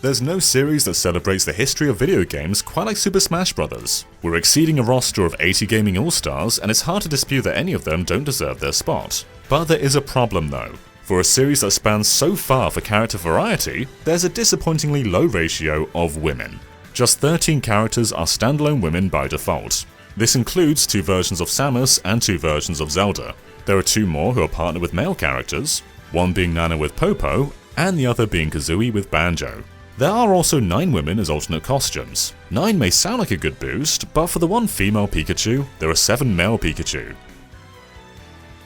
There's no series that celebrates the history of video games quite like Super Smash Bros. We're exceeding a roster of 80 gaming all-stars, and it's hard to dispute that any of them don't deserve their spot. But there is a problem though. For a series that spans so far for character variety, there's a disappointingly low ratio of women. Just 13 characters are standalone women by default. This includes 2 versions of Samus and 2 versions of Zelda. There are 2 more who are partnered with male characters, one being Nana with Popo, and the other being Kazooie with Banjo. There are also 9 women as alternate costumes. 9 may sound like a good boost, but for the one female Pikachu, there are 7 male Pikachu.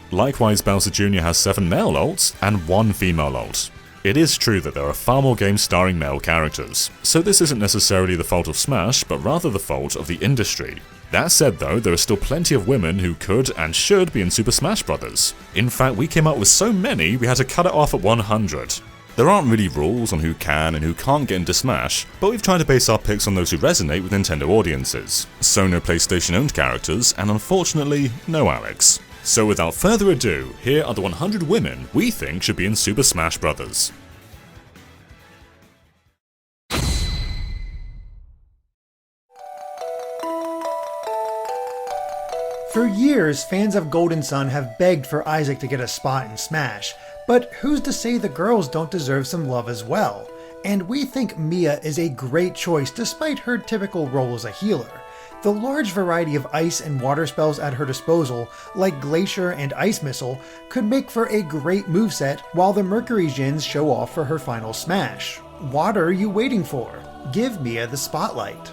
Likewise, Bowser Jr. has 7 male ults and 1 female ult. It is true that there are far more games starring male characters, so this isn't necessarily the fault of Smash, but rather the fault of the industry. That said though, there are still plenty of women who could and should be in Super Smash Bros. In fact, we came up with so many we had to cut it off at 100. There aren't really rules on who can and who can't get into Smash, but we've tried to base our picks on those who resonate with Nintendo audiences. So no PlayStation-owned characters, and unfortunately, no Alex. So without further ado, here are the 100 women we think should be in Super Smash Bros. For years, fans of Golden Sun have begged for Isaac to get a spot in Smash, but who's to say the girls don't deserve some love as well? And we think Mia is a great choice despite her typical role as a healer. The large variety of ice and water spells at her disposal, like Glacier and Ice Missile, could make for a great moveset while the Mercury Djinns show off for her final smash. What are you waiting for? Give Mia the spotlight.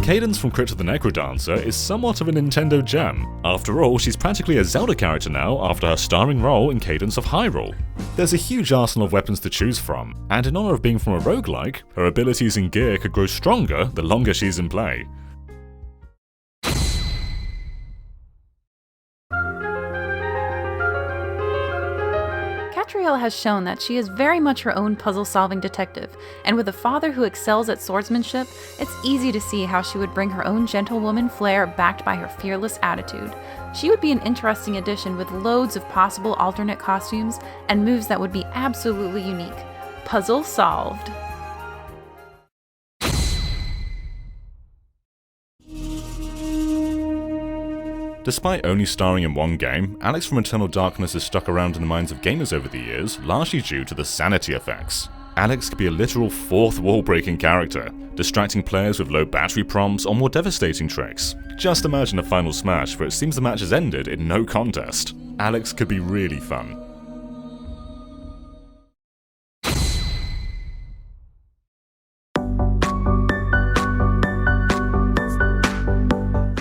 Cadence from CRYPT the NECRODANCER is somewhat of a Nintendo gem. After all, she's practically a Zelda character now after her starring role in Cadence of Hyrule. There's a huge arsenal of weapons to choose from, and in honor of being from a roguelike, her abilities and gear could grow stronger the longer she's in play. Catriel has shown that she is very much her own puzzle-solving detective, and with a father who excels at swordsmanship, it's easy to see how she would bring her own gentlewoman flair backed by her fearless attitude. She would be an interesting addition with loads of possible alternate costumes and moves that would be absolutely unique. Puzzle solved. Despite only starring in one game, Alex from Eternal Darkness has stuck around in the minds of gamers over the years, largely due to the sanity effects. Alex could be a literal fourth wall-breaking character, distracting players with low battery prompts or more devastating tricks. Just imagine a final smash where it seems the match has ended in no contest. Alex could be really fun.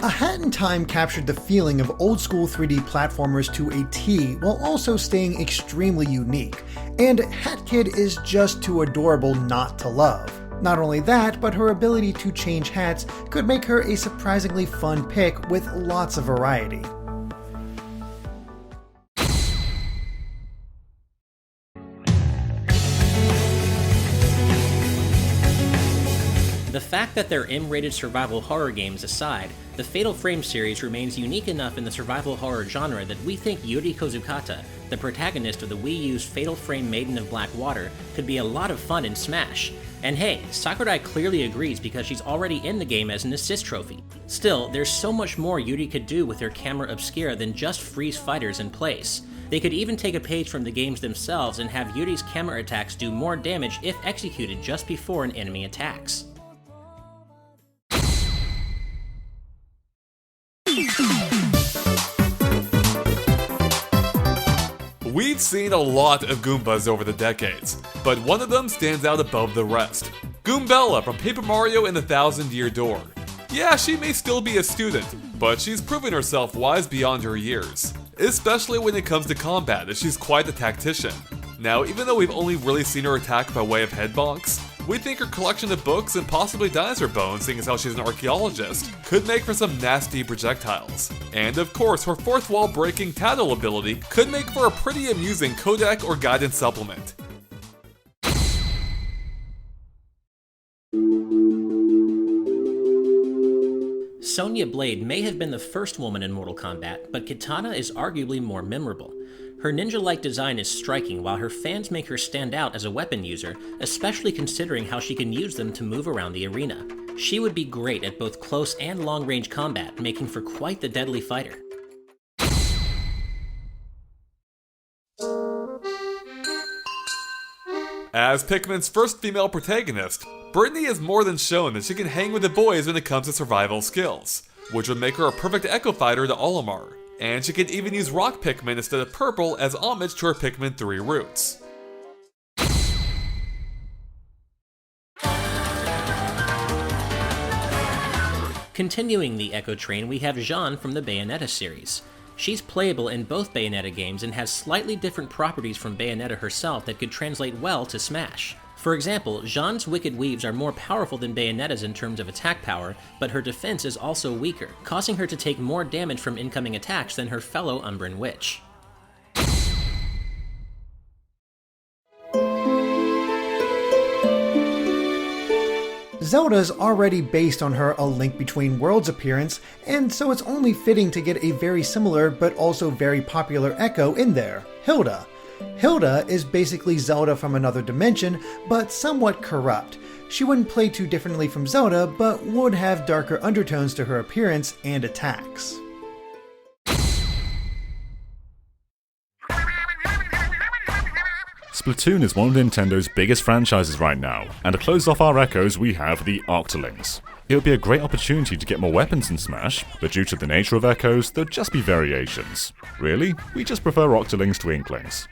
AHAT in Time captured the feeling of old-school 3D platformers to a T while also staying extremely unique, and Hat Kid is just too adorable not to love. Not only that, but her ability to change hats could make her a surprisingly fun pick with lots of variety. The fact that they're M-rated survival horror games aside, the Fatal Frame series remains unique enough in the survival horror genre that we think Yuri Kozukata, the protagonist of the Wii U's Fatal Frame Maiden of Black Water, could be a lot of fun in Smash. And hey, Sakurai clearly agrees because she's already in the game as an assist trophy. Still, there's so much more Yuri could do with her camera obscura than just freeze fighters in place. They could even take a page from the games themselves and have Yuri's camera attacks do more damage if executed just before an enemy attacks. We've seen a lot of Goombas over the decades, but one of them stands out above the rest. Goombella from Paper Mario and the Thousand-Year Door. Yeah, she may still be a student, but she's proven herself wise beyond her years. Especially when it comes to combat, as she's quite a tactician. Now, even though we've only really seen her attack by way of head bonks, we think her collection of books and possibly dinosaur bones, seeing as how she's an archaeologist, could make for some nasty projectiles. And of course, her fourth wall breaking tattle ability could make for a pretty amusing codec or guidance supplement. Sonya Blade may have been the first woman in Mortal Kombat, but Kitana is arguably more memorable. Her ninja-like design is striking, while her fans make her stand out as a weapon user, especially considering how she can use them to move around the arena. She would be great at both close and long-range combat, making for quite the deadly fighter. As Pikmin's first female protagonist, BRITTANY has more than shown that she can hang with the boys when it comes to survival skills, which would make her a perfect Echo Fighter to Olimar. And she can even use Rock Pikmin instead of Purple as homage to her Pikmin 3 roots. Continuing the Echo train, we have Jeanne from the Bayonetta series. She's playable in both Bayonetta games and has slightly different properties from Bayonetta herself that could translate well to Smash. For example, Jeanne's Wicked Weaves are more powerful than Bayonetta's in terms of attack power, but her defense is also weaker, causing her to take more damage from incoming attacks than her fellow Umbran Witch. Zelda's already based on her A Link Between Worlds appearance, and so it's only fitting to get a very similar but also very popular Echo in there, HILDA. HILDA is basically Zelda from another dimension, but somewhat corrupt. She wouldn't play too differently from Zelda, but would have darker undertones to her appearance and attacks. Splatoon is one of Nintendo's biggest franchises right now, and to close off our echoes we have the Octolings. It would be a great opportunity to get more weapons in Smash, but due to the nature of echoes, there'd just be variations. Really, we just prefer Octolings to Inklings.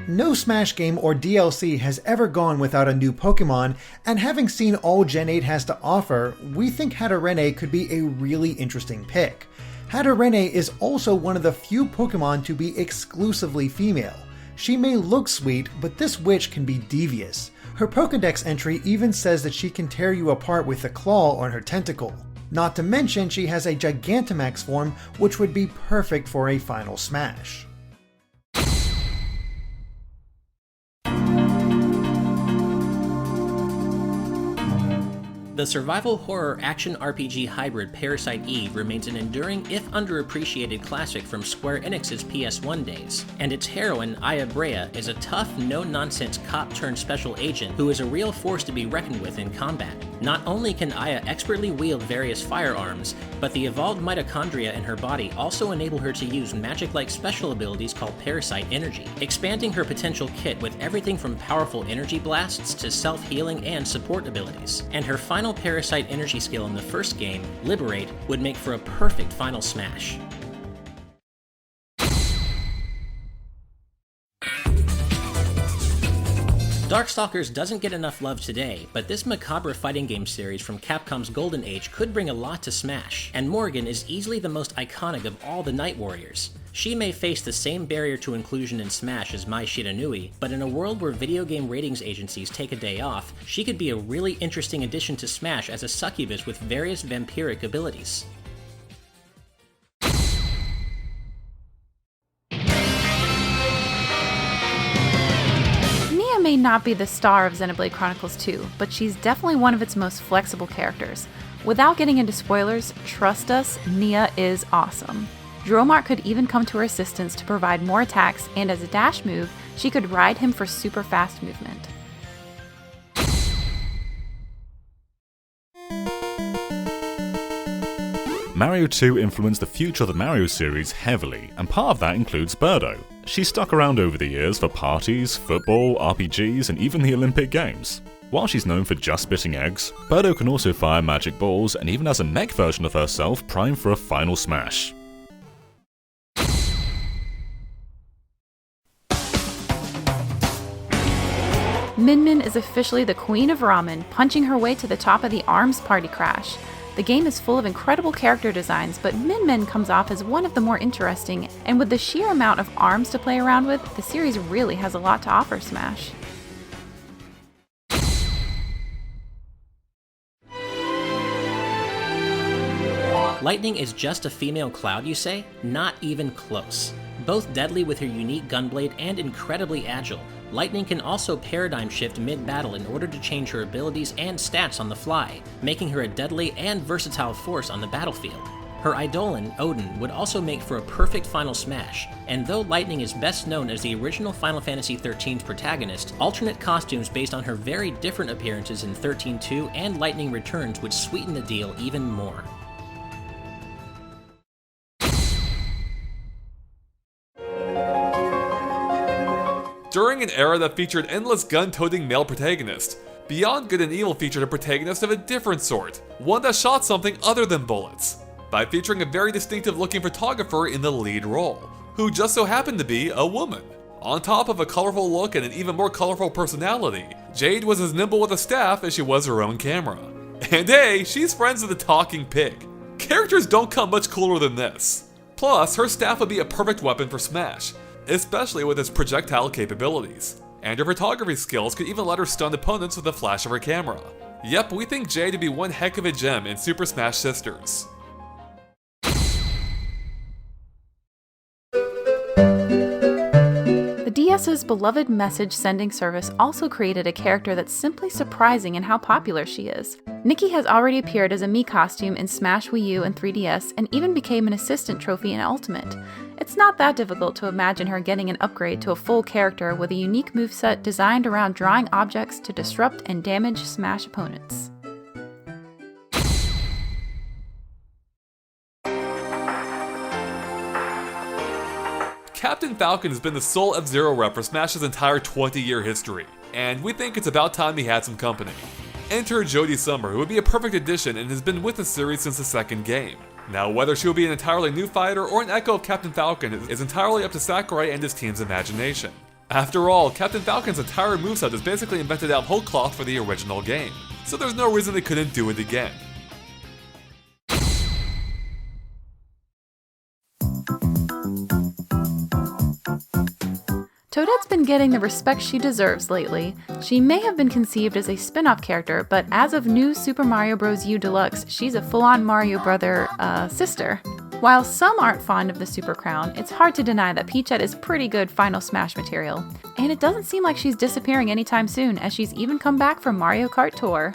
No Smash game or DLC has ever gone without a new Pokemon, and having seen all Gen 8 has to offer, we think Hatterene could be a really interesting pick. Hatterene is also one of the few Pokemon to be exclusively female. She may look sweet, but this witch can be devious. Her Pokédex entry even says that she can tear you apart with a claw on her tentacle. Not to mention she has a Gigantamax form, which would be perfect for a final Smash. The survival horror action RPG hybrid Parasite Eve remains an enduring, if underappreciated classic from Square Enix's PS1 days, and its heroine, BREA, is a tough, no-nonsense cop-turned-special agent who is a real force to be reckoned with in combat. Not only can Aya expertly wield various firearms, but the evolved mitochondria in her body also enable her to use magic-like special abilities called Parasite Energy, expanding her potential kit with everything from powerful energy blasts to self-healing and support abilities. And her final Parasite Energy skill in the first game, Liberate, would make for a perfect final Smash. Darkstalkers doesn't get enough love today, but this macabre fighting game series from Capcom's Golden Age could bring a lot to Smash, and Morrigan is easily the most iconic of all the Night Warriors. She may face the same barrier to inclusion in Smash as Mai Shiranui, but in a world where video game ratings agencies take a day off, she could be a really interesting addition to Smash as a succubus with various vampiric abilities. May not be the star of Xenoblade Chronicles 2, but she's definitely one of its most flexible characters. Without getting into spoilers, trust us, Nia is awesome. Dromart could even come to her assistance to provide more attacks, and as a dash move, she could ride him for super fast movement. Mario 2 influenced the future of the Mario series heavily, and part of that includes BIRDO. She stuck around over the years for parties, football, RPGs, and even the Olympic Games. While she's known for just spitting eggs, BIRDO can also fire magic balls and even has a mech version of herself primed for a final Smash. Min Min is officially the queen of ramen, punching her way to the top of the ARMS party crash. The game is full of incredible character designs, but Min Min comes off as one of the more interesting, and with the sheer amount of ARMS to play around with, the series really has a lot to offer Smash. Lightning is just a female Cloud, you say? Not even close. Both deadly with her unique gunblade and incredibly agile, Lightning can also paradigm shift mid-battle in order to change her abilities and stats on the fly, making her a deadly and versatile force on the battlefield. Her Eidolon, Odin, would also make for a perfect final smash, and though Lightning is best known as the original Final Fantasy XIII's protagonist, alternate costumes based on her very different appearances in 13-2 and Lightning Returns would sweeten the deal even more. During an era that featured endless gun-toting male protagonists, Beyond Good and Evil featured a protagonist of a different sort, one that shot something other than bullets, by featuring a very distinctive-looking photographer in the lead role, who just so happened to be a woman. On top of a colorful look and an even more colorful personality, Jade was as nimble with a staff as she was her own camera. And hey, she's friends with the talking pig. Characters don't come much cooler than this. Plus, her staff would be a perfect weapon for Smash, especially with its projectile capabilities. And her photography skills could even let her stun opponents with the flash of her camera. Yep, we think Jade to be one heck of a gem in Super Smash Sisters. The DS's beloved message sending service also created a character that's simply surprising in how popular she is. Nikki has already appeared as a Mii costume in Smash Wii U and 3DS, and even became an assistant trophy in Ultimate. It's not that difficult to imagine her getting an upgrade to a full character with a unique moveset designed around drawing objects to disrupt and damage Smash opponents. Captain Falcon has been the sole F-Zero rep for Smash's entire 20-year history, and we think it's about time he had some company. Enter Jody Summer, who would be a perfect addition and has been with the series since the second game. Now, whether she will be an entirely new fighter or an echo of Captain Falcon is entirely up to Sakurai and his team's imagination. After all, Captain Falcon's entire moveset is basically invented out of whole cloth for the original game, so there's no reason they couldn't do it again. Toadette's been getting the respect she deserves lately. She may have been conceived as a spin-off character, but as of new Super Mario Bros. U Deluxe, she's a full-on Mario brother, sister. While some aren't fond of the Super Crown, it's hard to deny that Peachette is pretty good Final Smash material. And it doesn't seem like she's disappearing anytime soon, as she's even come back from Mario Kart Tour.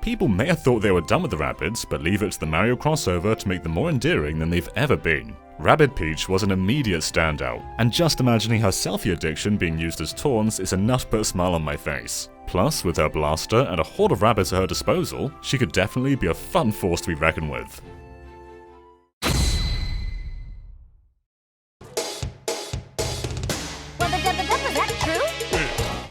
People may have thought they were done with the Rabbids, but leave it to the Mario crossover to make them more endearing than they've ever been. Rabbid Peach was an immediate standout, and just imagining her selfie addiction being used as taunts is enough to put a smile on my face. Plus, with her blaster and a horde of rabbits at her disposal, she could definitely be a fun force to be reckoned with.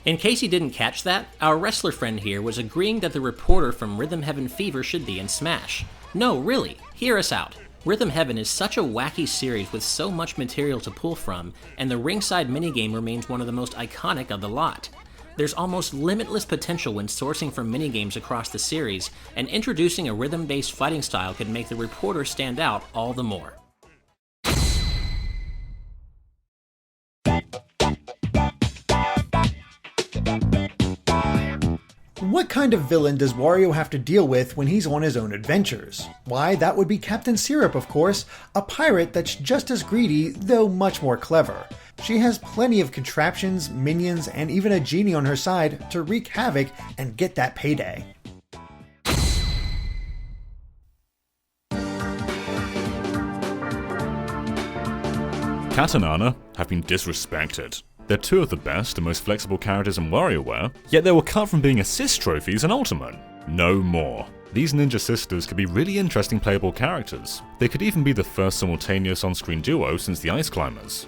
In case you didn't catch that, our wrestler friend here was agreeing that the reporter from Rhythm Heaven Fever should be in Smash. No, really, hear us out. Rhythm Heaven is such a wacky series with so much material to pull from, and the ringside minigame remains one of the most iconic of the lot. There's almost limitless potential when sourcing from minigames across the series, and introducing a rhythm-based fighting style could make the reporter stand out all the more. What kind of villain does Wario have to deal with when he's on his own adventures? Why, that would be Captain Syrup, of course, a pirate that's just as greedy, though much more clever. She has plenty of contraptions, minions, and even a genie on her side to wreak havoc and get that payday. Kat and Anna have been disrespected. They're two of the best and most flexible characters in WarioWare, yet they were cut from being assist trophies in Ultimate. No more. These ninja sisters could be really interesting playable characters. They could even be the first simultaneous on-screen duo since the Ice Climbers.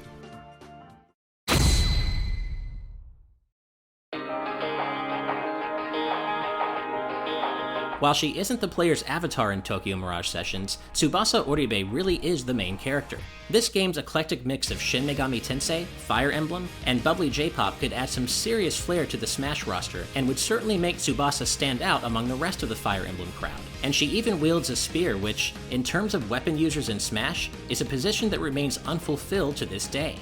While she isn't the player's avatar in Tokyo Mirage Sessions, Tsubasa Oribe really is the main character. This game's eclectic mix of Shin Megami Tensei, Fire Emblem, and bubbly J-pop could add some serious flair to the Smash roster, and would certainly make Tsubasa stand out among the rest of the Fire Emblem crowd. And she even wields a spear which, in terms of weapon users in Smash, is a position that remains unfulfilled to this day.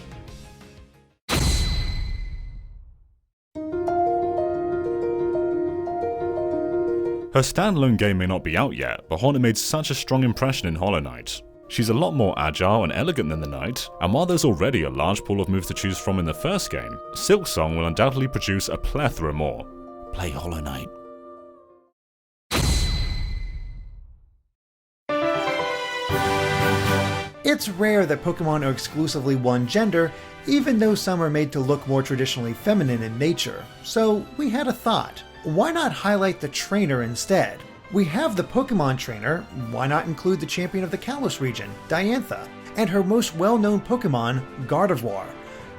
Her standalone game may not be out yet, but Hornet made such a strong impression in Hollow Knight. She's a lot more agile and elegant than the Knight, and while there's already a large pool of moves to choose from in the first game, Silksong will undoubtedly produce a plethora more. Play Hollow Knight. It's rare that Pokemon are exclusively one gender, even though some are made to look more traditionally feminine in nature. So we had a thought. Why not highlight the trainer instead? We have the Pokemon trainer, why not include the champion of the Kalos region, Diantha, and her most well-known Pokemon, Gardevoir.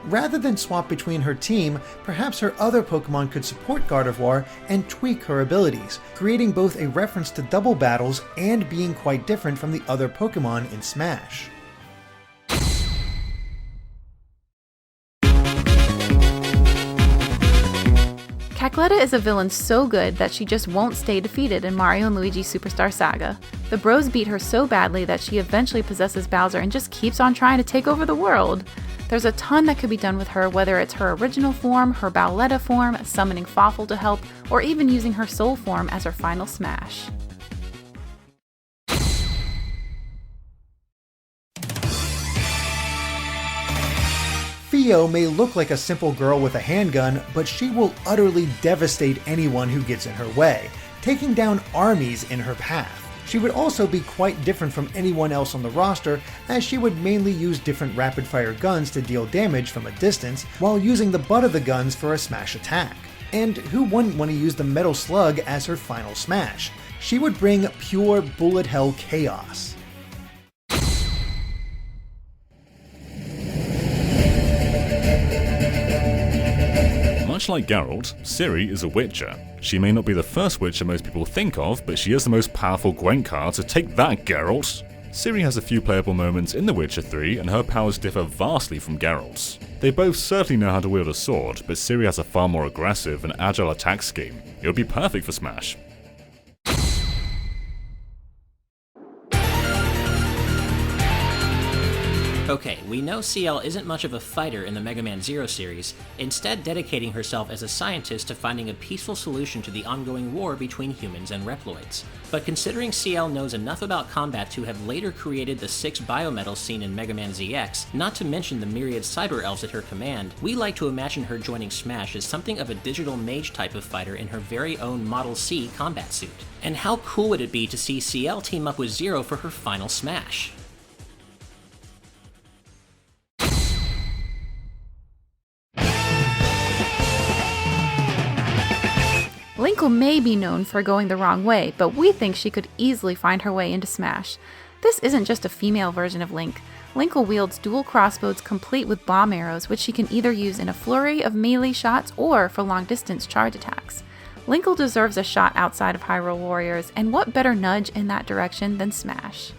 Rather than swap between her team, perhaps her other Pokemon could support Gardevoir and tweak her abilities, creating both a reference to double battles and being quite different from the other Pokemon in Smash. Cackletta is a villain so good that she just won't stay defeated in Mario and Luigi Superstar Saga. The bros beat her so badly that she eventually possesses Bowser and just keeps on trying to take over the world. There's a ton that could be done with her, whether it's her original form, her Bowletta form, summoning Fawful to help, or even using her soul form as her final smash. Theo may look like a simple girl with a handgun, but she will utterly devastate anyone who gets in her way, taking down armies in her path. She would also be quite different from anyone else on the roster, as she would mainly use different rapid-fire guns to deal damage from a distance, while using the butt of the guns for a smash attack. And who wouldn't want to use the Metal Slug as her final smash? She would bring pure bullet hell chaos. Much like Geralt, Ciri is a Witcher. She may not be the first Witcher most people think of, but she is the most powerful Gwent card, so take that, Geralt! Ciri has a few playable moments in The Witcher 3, and her powers differ vastly from Geralt's. They both certainly know how to wield a sword, but Ciri has a far more aggressive and agile attack scheme. It would be perfect for Smash. Okay, we know CL isn't much of a fighter in the Mega Man Zero series, instead dedicating herself as a scientist to finding a peaceful solution to the ongoing war between humans and Reploids. But considering CL knows enough about combat to have later created the 6 biometals seen in Mega Man ZX, not to mention the myriad cyber elves at her command, we like to imagine her joining Smash as something of a digital mage type of fighter in her very own Model C combat suit. And how cool would it be to see CL team up with Zero for her final Smash? Linkle may be known for going the wrong way, but we think she could easily find her way into Smash. This isn't just a female version of Link. Linkle wields dual crossbows complete with bomb arrows, which she can either use in a flurry of melee shots or for long-distance charge attacks. Linkle deserves a shot outside of Hyrule Warriors, and what better nudge in that direction than Smash?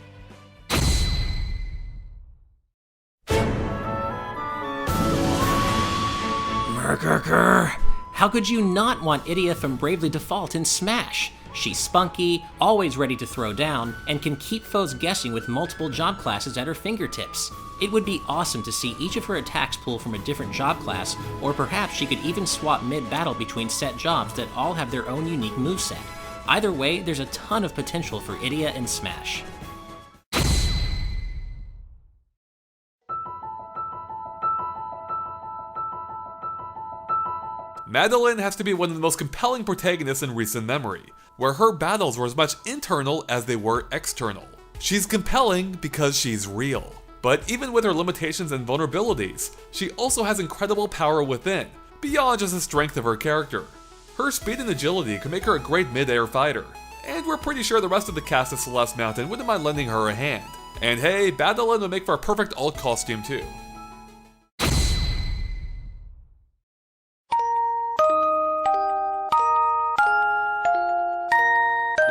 How could you not want Idia from Bravely Default in Smash? She's spunky, always ready to throw down, and can keep foes guessing with multiple job classes at her fingertips. It would be awesome to see each of her attacks pull from a different job class, or perhaps she could even swap mid-battle between set jobs that all have their own unique moveset. Either way, there's a ton of potential for Idia in Smash. Madeline has to be one of the most compelling protagonists in recent memory, where her battles were as much internal as they were external. She's compelling because she's real. But even with her limitations and vulnerabilities, she also has incredible power within, beyond just the strength of her character. Her speed and agility can make her a great mid-air fighter, and we're pretty sure the rest of the cast of Celeste Mountain wouldn't mind lending her a hand. And hey, Madeline would make for a perfect alt costume too.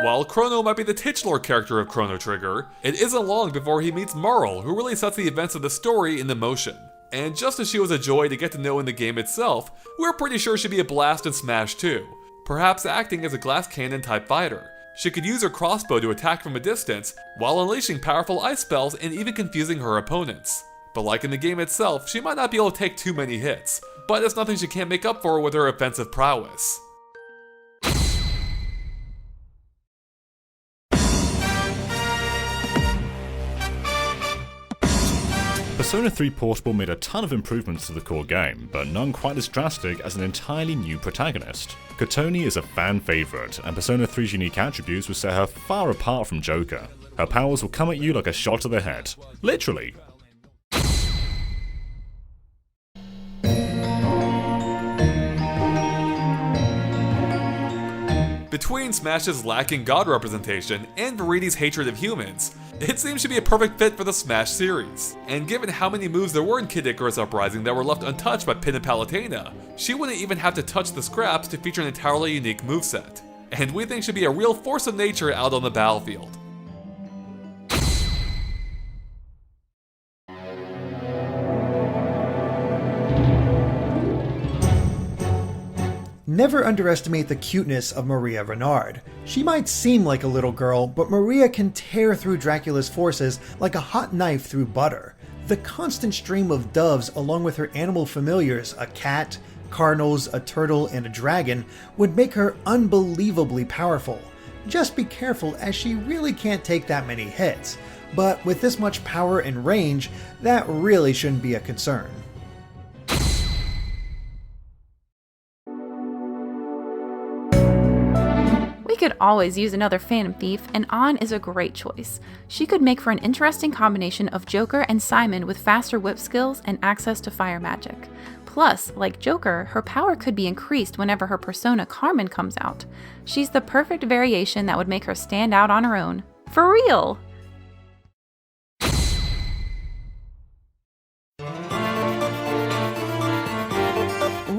While Chrono might be the titular character of Chrono Trigger, it isn't long before he meets Marle, who really sets the events of the story into motion. And just as she was a joy to get to know in the game itself, we're pretty sure she'd be a blast in Smash too, perhaps acting as a glass cannon type fighter. She could use her crossbow to attack from a distance, while unleashing powerful ice spells and even confusing her opponents. But like in the game itself, she might not be able to take too many hits, but it's nothing she can't make up for with her offensive prowess. Persona 3 Portable made a ton of improvements to the core game, but none quite as drastic as an entirely new protagonist. Kotone is a fan favourite, and Persona 3's unique attributes will set her far apart from Joker. Her powers will come at you like a shot to the head. Literally. Between Smash's lacking god representation and Viridi's hatred of humans, it seems to be a perfect fit for the Smash series. And given how many moves there were in Kid Icarus Uprising that were left untouched by Pin and Palutena, she wouldn't even have to touch the scraps to feature an entirely unique moveset. And we think she'd be a real force of nature out on the battlefield. Never underestimate the cuteness of Maria Renard. She might seem like a little girl, but Maria can tear through Dracula's forces like a hot knife through butter. The constant stream of doves along with her animal familiars, a cat, cardinals, a turtle, and a dragon, would make her unbelievably powerful. Just be careful, as she really can't take that many hits. But with this much power and range, that really shouldn't be a concern. We could always use another Phantom Thief, and Ann is a great choice. She could make for an interesting combination of Joker and Simon with faster whip skills and access to fire magic. Plus, like Joker, her power could be increased whenever her persona Carmen comes out. She's the perfect variation that would make her stand out on her own. For real!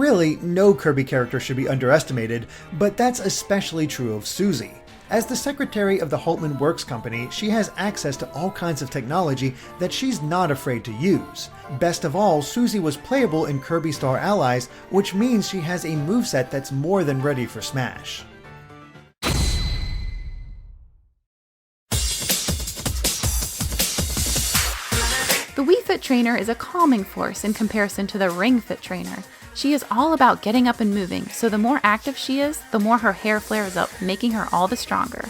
Really, no Kirby character should be underestimated, but that's especially true of Susie. As the secretary of the Haltman Works Company, she has access to all kinds of technology that she's not afraid to use. Best of all, Susie was playable in Kirby Star Allies, which means she has a moveset that's more than ready for Smash. The Wii Fit Trainer is a calming force in comparison to the Ring Fit Trainer. She is all about getting up and moving, so the more active she is, the more her hair flares up, making her all the stronger.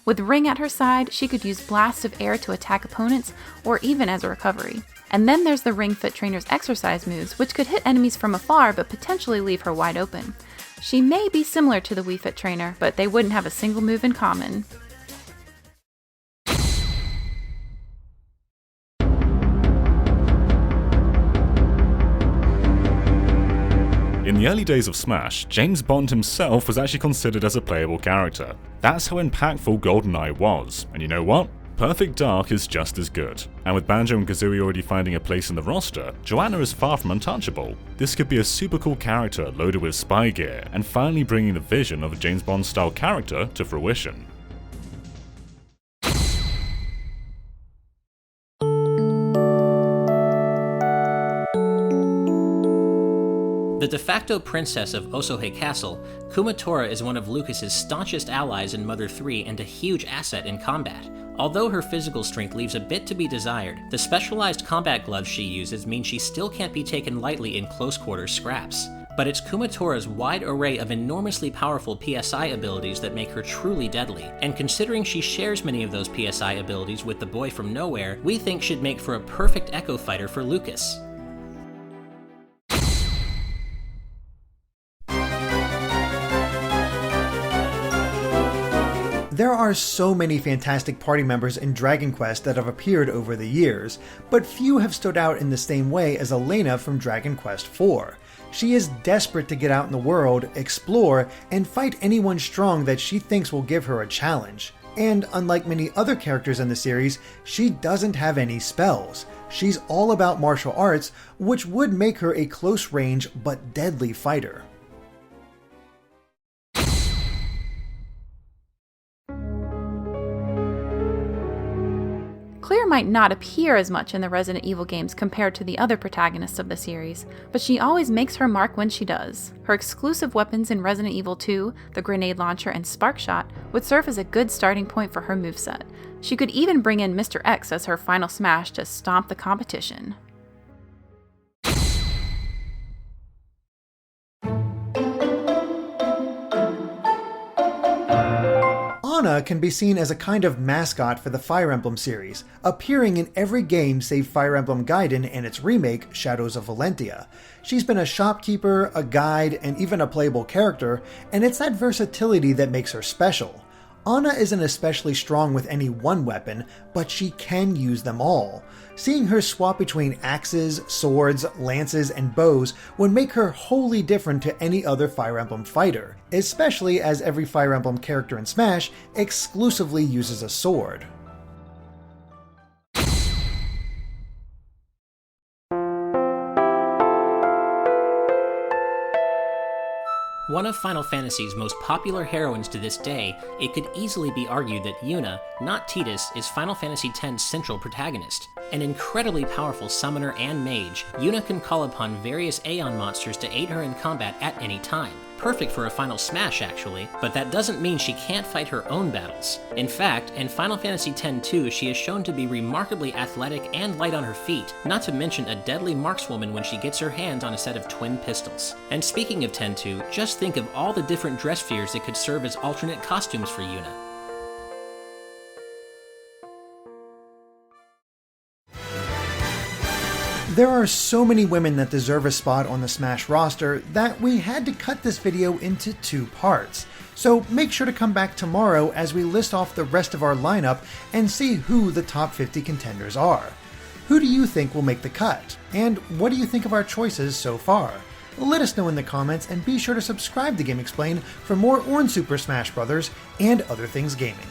With Ring at her side, she could use blasts of air to attack opponents, or even as a recovery. And then there's the Ring Fit Trainer's exercise moves, which could hit enemies from afar but potentially leave her wide open. She may be similar to the Wii Fit Trainer, but they wouldn't have a single move in common. In the early days of Smash, James Bond himself was actually considered as a playable character. That's how impactful GoldenEye was, and you know what? Perfect Dark is just as good. And with Banjo and Kazooie already finding a place in the roster, Joanna is far from untouchable. This could be a super cool character loaded with spy gear, and finally bringing the vision of a James Bond style character to fruition. The de facto princess of Osohe Castle, Kumatora is one of Lucas's staunchest allies in Mother 3 and a huge asset in combat. Although her physical strength leaves a bit to be desired, the specialized combat gloves she uses mean she still can't be taken lightly in close quarters scraps. But it's Kumatora's wide array of enormously powerful PSI abilities that make her truly deadly, and considering she shares many of those PSI abilities with the boy from nowhere, we think she'd make for a perfect Echo fighter for Lucas. There are so many fantastic party members in Dragon Quest that have appeared over the years, but few have stood out in the same way as Elena from Dragon Quest IV. She is desperate to get out in the world, explore, and fight anyone strong that she thinks will give her a challenge. And unlike many other characters in the series, she doesn't have any spells. She's all about martial arts, which would make her a close-range but deadly fighter. Claire might not appear as much in the Resident Evil games compared to the other protagonists of the series, but she always makes her mark when she does. Her exclusive weapons in Resident Evil 2, the grenade launcher and spark shot, would serve as a good starting point for her moveset. She could even bring in Mr. X as her final smash to stomp the competition. Kitana can be seen as a kind of mascot for the Fire Emblem series, appearing in every game save Fire Emblem Gaiden and its remake, Shadows of Valentia. She's been a shopkeeper, a guide, and even a playable character, and it's that versatility that makes her special. Anna isn't especially strong with any one weapon, but she can use them all. Seeing her swap between axes, swords, lances, and bows would make her wholly different to any other Fire Emblem fighter, especially as every Fire Emblem character in Smash exclusively uses a sword. One of Final Fantasy's most popular heroines to this day, it could easily be argued that YUNA, not Tidus, is Final Fantasy X's central protagonist. An incredibly powerful summoner and mage, YUNA can call upon various Aeon monsters to aid her in combat at any time. Perfect for a Final Smash, actually, but that doesn't mean she can't fight her own battles. In fact, in Final Fantasy X-2, she is shown to be remarkably athletic and light on her feet, not to mention a deadly markswoman when she gets her hands on a set of twin pistols. And speaking of X-2, just think of all the different dress spheres that could serve as alternate costumes for YUNA. There are so many women that deserve a spot on the Smash roster that we had to cut this video into 2 parts. So make sure to come back tomorrow as we list off the rest of our lineup and see who the top 50 contenders are. Who do you think will make the cut? And what do you think of our choices so far? Let us know in the comments and be sure to subscribe to Game Explain for more on Super Smash Bros. And other things gaming.